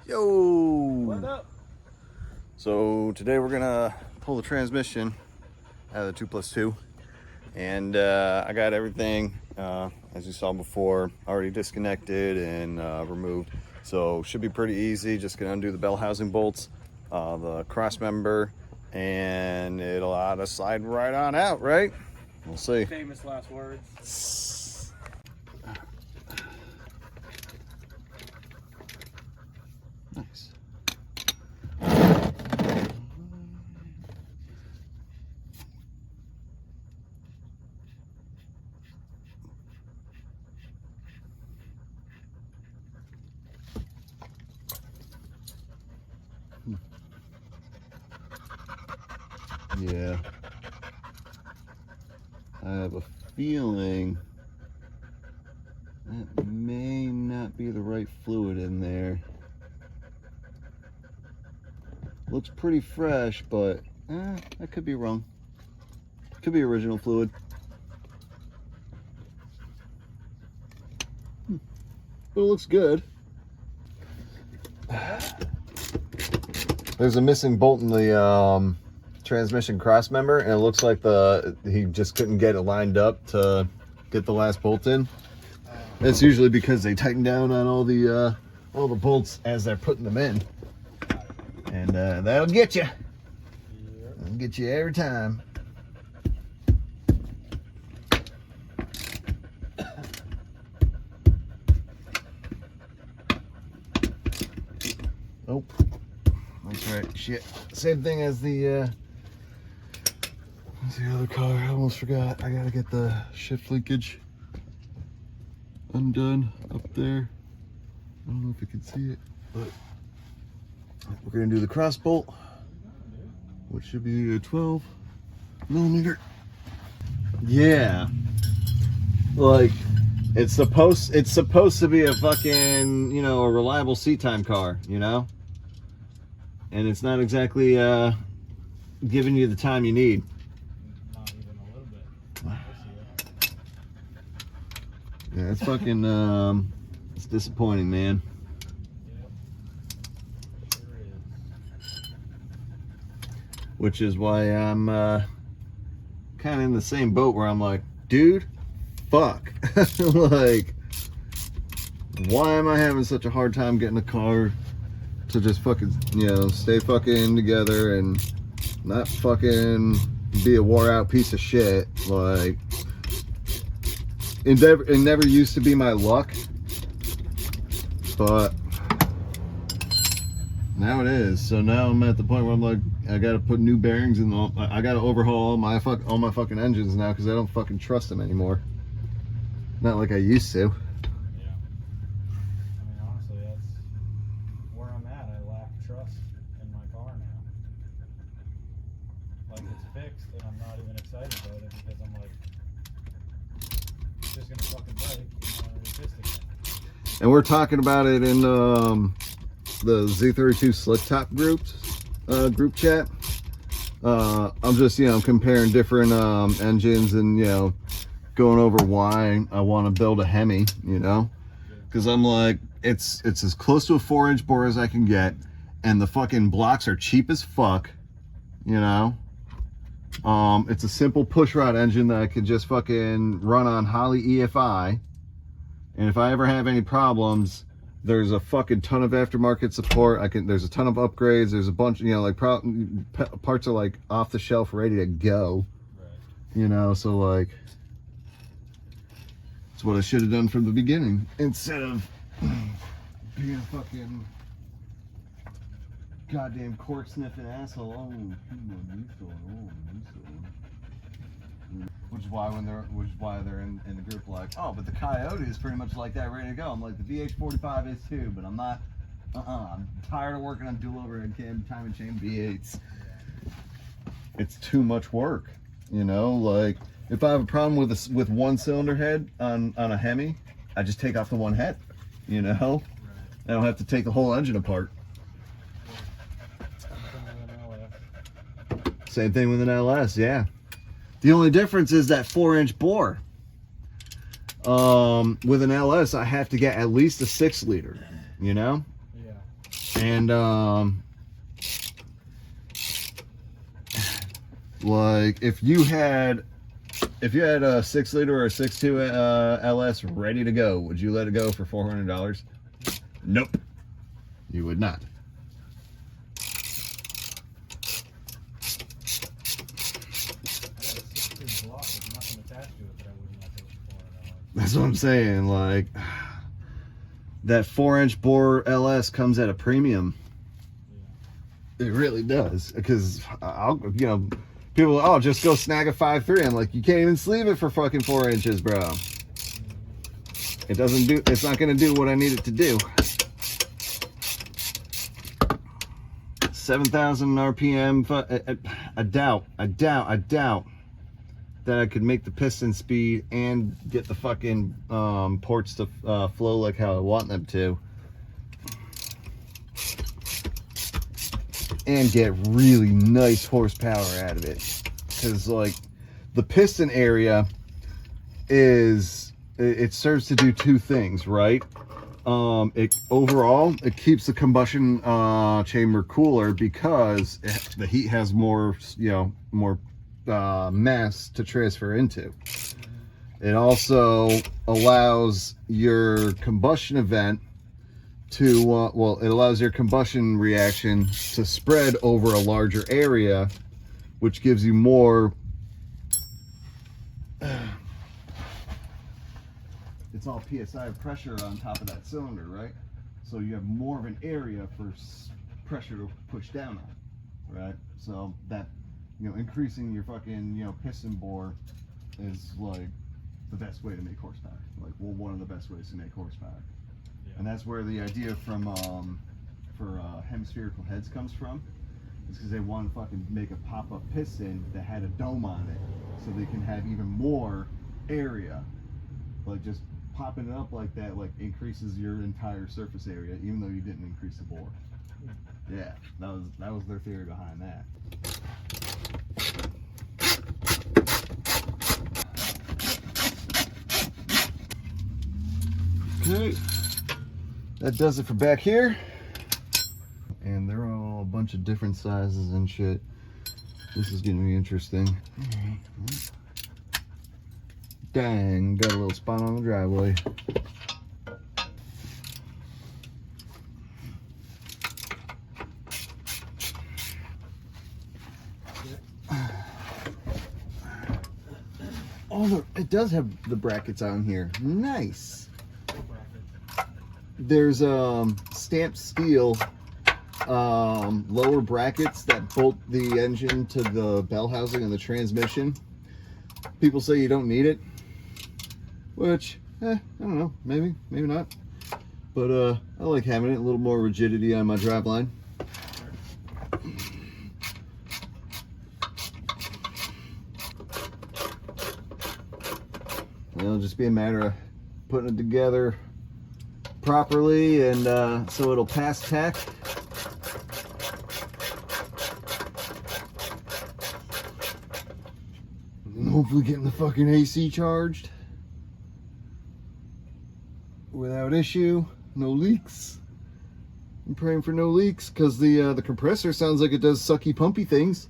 Yo! What up? So today we're gonna pull the transmission out of the 2+2, and I got everything as you saw before already disconnected and removed. So should be pretty easy. Just gonna undo the bell housing bolts, the cross member, and it'll ought to slide right on out, right? We'll see. Famous last words. Nice. Yeah. I have a feeling that may not be the right fluid in there. Looks pretty fresh, but I could be wrong. Could be original fluid. But it looks good. There's a missing bolt in the transmission cross member, and it looks like he just couldn't get it lined up to get the last bolt in. That's usually because they tighten down on all the bolts as they're putting them in, and that'll get you. That'll get you every time. Oh, that's right. Shit. Same thing as the other car. I almost forgot. I gotta get the shift linkage undone up there. I don't know if you can see it, but we're gonna do the cross bolt, which should be a 12 millimeter. Yeah, like it's supposed to be a fucking, you know, a reliable seat time car, you know, and it's not exactly giving you the time you need. Not even a little bit. Yeah, it's fucking it's disappointing, man. Yep. Sure is. Which is why I'm kind of in the same boat where I'm like, dude, fuck. Like, why am I having such a hard time getting a car to just fucking, you know, stay fucking together and not fucking be a wore out piece of shit? Like, it never used to be my luck, but now it is. So now I'm at the point where I'm like, I gotta put new bearings in. I gotta overhaul all my fucking engines now because I don't fucking trust them anymore. Not like I used to. Yeah. I mean, honestly, that's where I'm at. I lack trust in my car now. Like, it's fixed, and I'm not even excited about it because I'm like, it's just gonna fucking break, and I'm resist again. And we're talking about it in the Z32 slick top group chat. I'm just, you know, comparing different engines and, you know, going over why I want to build a Hemi, you know, because I'm like, it's as close to a 4-inch bore as I can get, and the fucking blocks are cheap as fuck, you know. It's a simple pushrod engine that I could just fucking run on Holley EFI, and if I ever have any problems, there's a fucking ton of aftermarket support. There's a ton of upgrades. There's a bunch, you know, like parts are like off the shelf, ready to go. Right. You know, so like, it's what I should have done from the beginning instead of being a fucking goddamn cork sniffing asshole. Oh, new store. Which is why they're in the group like, oh, but the Coyote is pretty much like that, ready to go. I'm like, the VH45 is too, but I'm not. I'm tired of working on dual overhead cam, time and chain V8s. It's too much work, you know. Like, if I have a problem with one cylinder head on a Hemi, I just take off the one head, you know. Right. I don't have to take the whole engine apart. Same thing with an LS, yeah. The only difference is that 4-inch bore. With an LS, I have to get at least a 6-liter, you know? Yeah. And like if you had a 6 liter or a 6.2 LS ready to go, would you let it go for $400? Nope, you would not. That's what I'm saying. Like, that 4-inch bore LS comes at a premium. Yeah. It really does. Because people, just go snag a 5.3. I'm like, you can't even sleeve it for fucking 4 inches, bro. It's not gonna do what I need it to do. 7,000 RPM. I doubt that I could make the piston speed and get the fucking ports to flow like how I want them to, and get really nice horsepower out of it. Because like the piston area it serves to do two things, right? It keeps the combustion chamber cooler because the heat has more mass to transfer into. It also allows your combustion event to it allows your combustion reaction to spread over a larger area, which gives you more it's all PSI pressure on top of that cylinder, right? So you have more of an area for pressure to push down on, right? So that, increasing your fucking, piston bore is like the best way to make horsepower. Like, one of the best ways to make horsepower. Yeah. And that's where the idea from for hemispherical heads comes from. It's because they want to fucking make a pop-up piston that had a dome on it, so they can have even more area. Like, just popping it up like that, like, increases your entire surface area, even though you didn't increase the bore. Yeah, that was their theory behind that. Okay, that does it for back here. And they're all a bunch of different sizes and shit. This is getting me interesting. Dang, got a little spot on the driveway. Oh, look, it does have the brackets on here. Nice. There's stamped steel lower brackets that bolt the engine to the bell housing and the transmission. People say you don't need it, which I don't know, maybe not, but I like having it, a little more rigidity on my driveline. It'll just be a matter of putting it together properly, and so it'll pass tech. And hopefully getting the fucking AC charged without issue. No leaks. I'm praying for no leaks, because the compressor sounds like it does sucky pumpy things.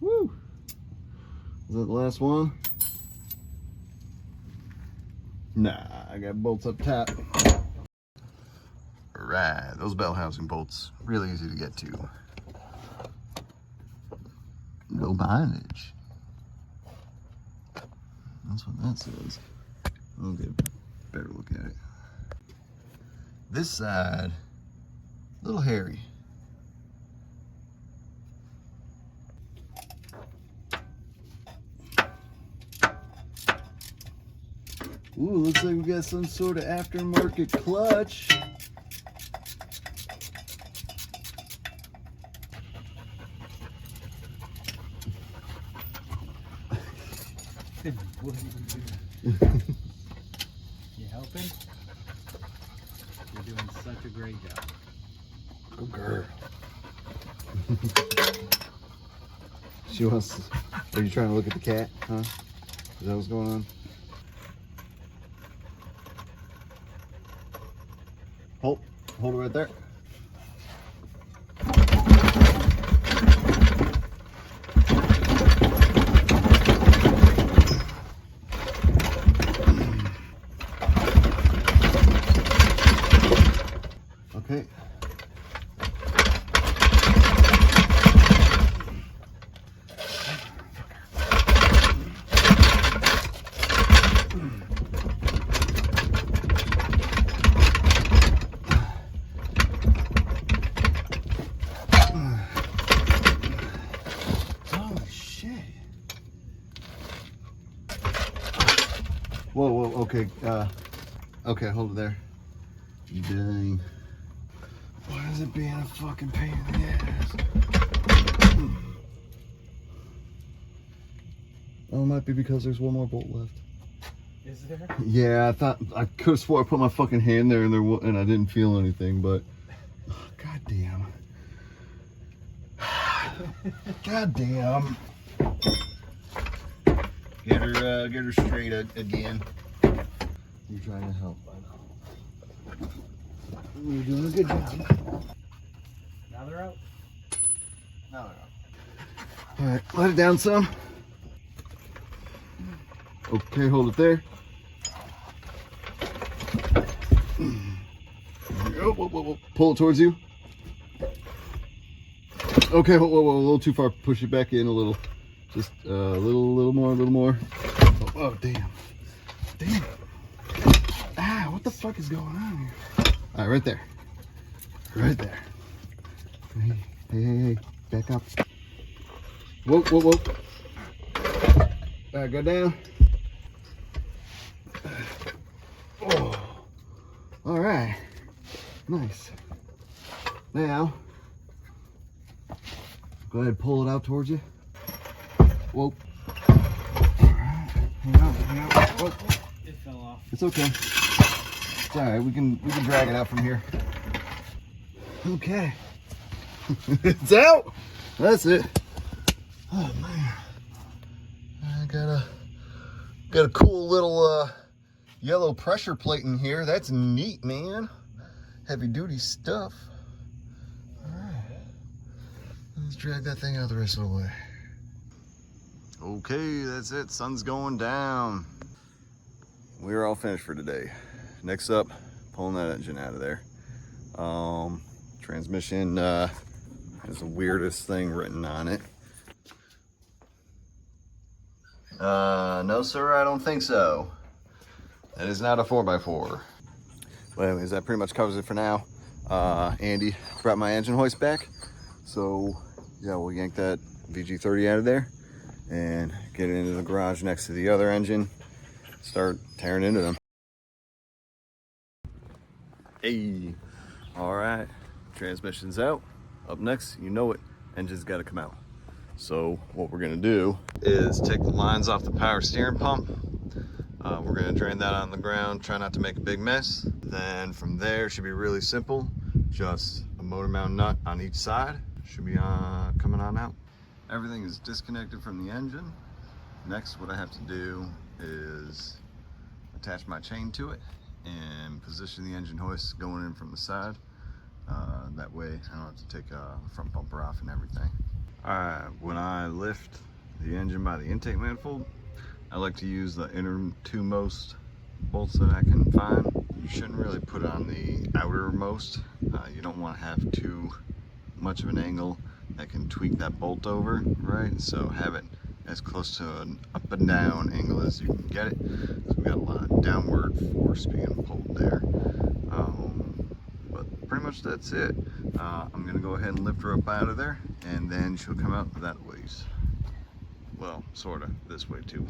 Woo! Is that the last one? Nah, I got bolts up top. Alright, those bell housing bolts, really easy to get to. No mileage. That's what that says. I'll get a better look at it. This side, a little hairy. Ooh, looks like we got some sort of aftermarket clutch. What are you doing? You helping? You're doing such a great job. Oh, girl. She wants. Are you trying to look at the cat? Huh? Is that what's going on? Hold it right there. Okay. Oh shit. Whoa, okay. Okay, hold it there. Dang. Why is it being a fucking pain in the ass? Oh, it might be because there's one more bolt left. Is there? Yeah, I could have swore I put my fucking hand there and I didn't feel anything, but god damn. God damn. Get her straight again. You're trying to help, I know. You're doing a good job. Now they're out. Now they're out. All right, let it down some. Okay, hold it there. Whoa. Pull it towards you. Okay, whoa, a little too far. Push it back in a little. Just a little more. Oh, damn. Ah, what the fuck is going on here? All right, right there. Hey, back up. Whoa. All right, go down. Oh, all right, nice. Now, go ahead and pull it out towards you. Whoa. All right, hang on. Whoa. It fell off. It's okay. It's all right. We can drag it out from here. Okay. It's out. That's it. Oh man, I got a cool little yellow pressure plate in here. That's neat, man. Heavy duty stuff. All right, let's drag that thing out the rest of the way. Okay, that's it. Sun's going down. We're all finished for today. Next up, pulling that engine out of there. Transmission has the weirdest thing written on it. No sir, I don't think so. That is not a 4x4. Well anyways, that pretty much covers it for now. Andy brought my engine hoist back. So yeah, we'll yank that VG30 out of there and get it into the garage next to the other engine. Start tearing into them. Hey, all right, transmission's out. Up next, you know it, engine's gotta come out. So what we're gonna do is take the lines off the power steering pump. We're gonna drain that on the ground, try not to make a big mess. Then from there, should be really simple. Just a motor mount nut on each side. Should be coming on out. Everything is disconnected from the engine. Next, what I have to do is attach my chain to it and position the engine hoist going in from the side. That way I don't have to take the front bumper off and everything. Alright, when I lift the engine by the intake manifold, I like to use the innermost bolts that I can find. You shouldn't really put it on the outermost. You don't want to have too much of an angle that can tweak that bolt over, right? So have it as close to an up and down angle as you can get it. So we got a lot of downward force being pulled there. But pretty much that's it. I'm gonna go ahead and lift her up out of there, and then she'll come out that ways. Well, sorta this way too.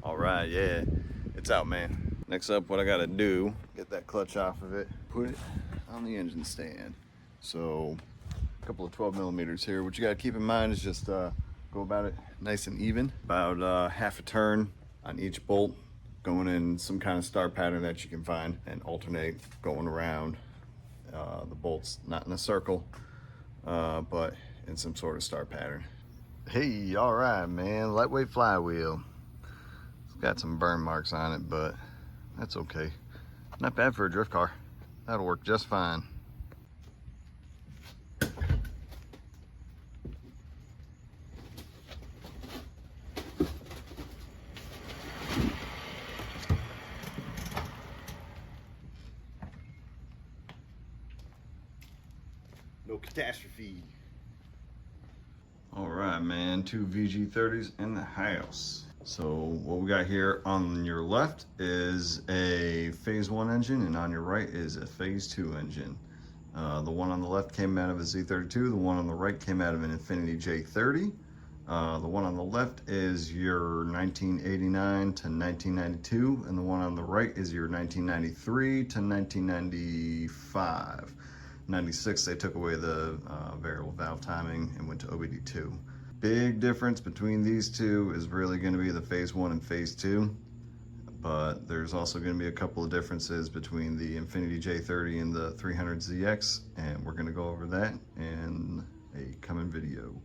All right, yeah, it's out, man. Next up, what I gotta do, get that clutch off of it, put it on the engine stand. So a couple of 12 millimeters here. What you gotta keep in mind is just go about it nice and even. About half a turn on each bolt, going in some kind of star pattern that you can find, and alternate going around the bolts, not in a circle, but in some sort of star pattern. Hey, all right, man, lightweight flywheel. It's got some burn marks on it, but that's okay. Not bad for a drift car. That'll work just fine. No catastrophe. All right, man, 2 VG30s in the house. So what we got here on your left is a phase 1 engine, and on your right is a phase 2 engine. The one on the left came out of a Z32, the one on the right came out of an Infiniti J30. The one on the left is your 1989 to 1992, and the one on the right is your 1993 to 1995. 96, they took away the variable valve timing and went to OBD2. Big difference between these two is really going to be the phase 1 and phase 2, but there's also going to be a couple of differences between the Infiniti J30 and the 300ZX, and we're going to go over that in a coming video.